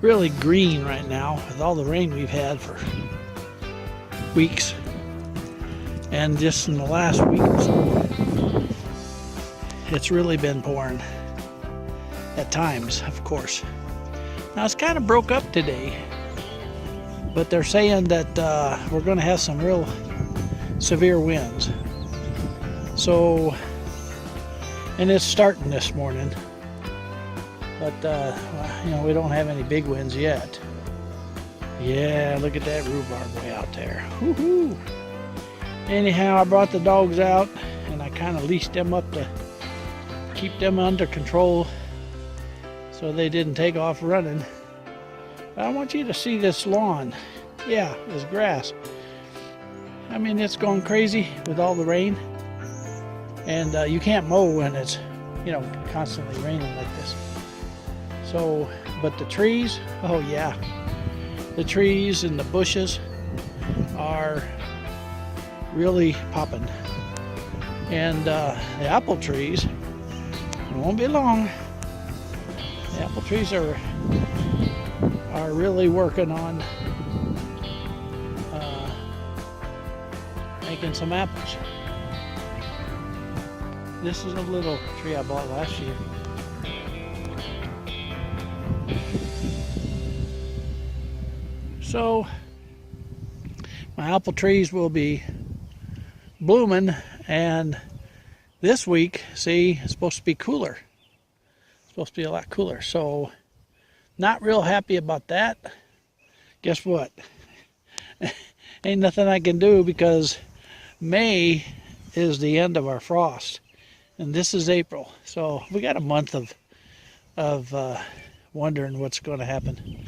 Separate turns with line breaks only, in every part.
really green right now with all the rain we've had for weeks. And just in the last week or so, it's really been pouring at times, of course. Now it's kind of broke up today, but they're saying that we're going to have some real severe winds. So, and it's starting this morning, but you know, we don't have any big winds yet. Yeah, look at that rhubarb way out there. Woohoo! Anyhow, I brought the dogs out and I kind of leashed them up to keep them under control so they didn't take off running. But I want you to see this lawn. Yeah, this grass. I mean, it's going crazy with all the rain, and you can't mow when it's, you know, constantly raining like this. So, but the trees, oh yeah, the trees and the bushes are really popping. And the apple trees, it won't be long. The apple trees are really working on making some apples. This is a little tree I bought last year. So my apple trees will be blooming, and this week, see, it's supposed to be cooler. It's supposed to be a lot cooler, so not real happy about that. Guess what? Ain't nothing I can do, because May is the end of our frost, and this is April, so we got a month of wondering what's going to happen.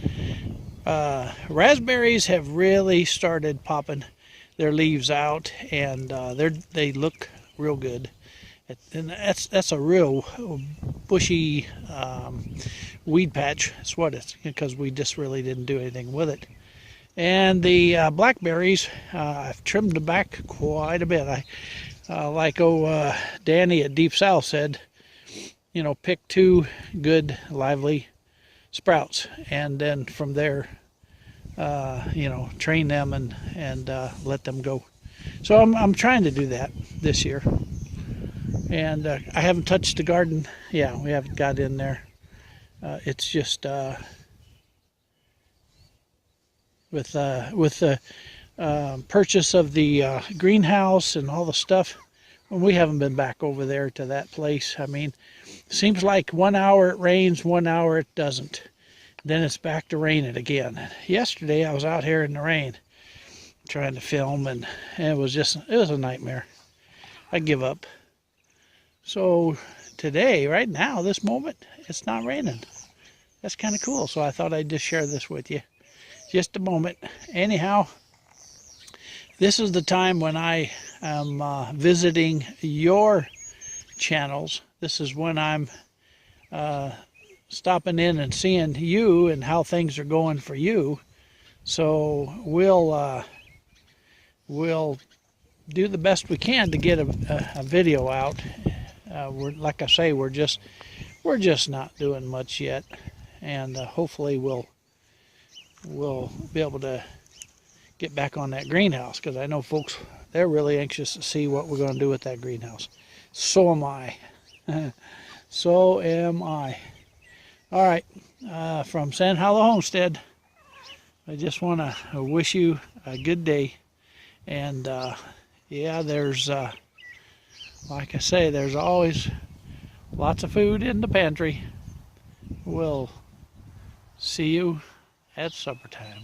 Raspberries have really started popping their leaves out, and they look real good. And that's a real bushy weed patch. That's what it's, because we just really didn't do anything with it. And the blackberries, I've trimmed them back quite a bit. Like Danny at Deep South said, you know, pick 2 good lively sprouts, and then from there, you know, train them and let them go. So I'm trying to do that this year. And I haven't touched the garden. Yeah, we haven't got in there. It's just with the purchase of the greenhouse and all the stuff, well, we haven't been back over there to that place. I mean, seems like 1 hour it rains, 1 hour it doesn't. Then it's back to raining again. Yesterday I was out here in the rain trying to film, and it was a nightmare. I give up. So today, right now, this moment, it's not raining. That's kind of cool. So I thought I'd just share this with you. Just a moment. Anyhow, this is the time when I am visiting your channels. This is when I'm stopping in and seeing you and how things are going for you. So we'll do the best we can to get a video out. Like I say, we're just not doing much yet, and hopefully we'll be able to get back on that greenhouse, because I know folks, they're really anxious to see what we're going to do with that greenhouse. So am I. So am I. All right, from Sand Hollow Homestead, I just want to wish you a good day. And yeah, there's like I say, there's always lots of food in the pantry. We'll see you at supper time.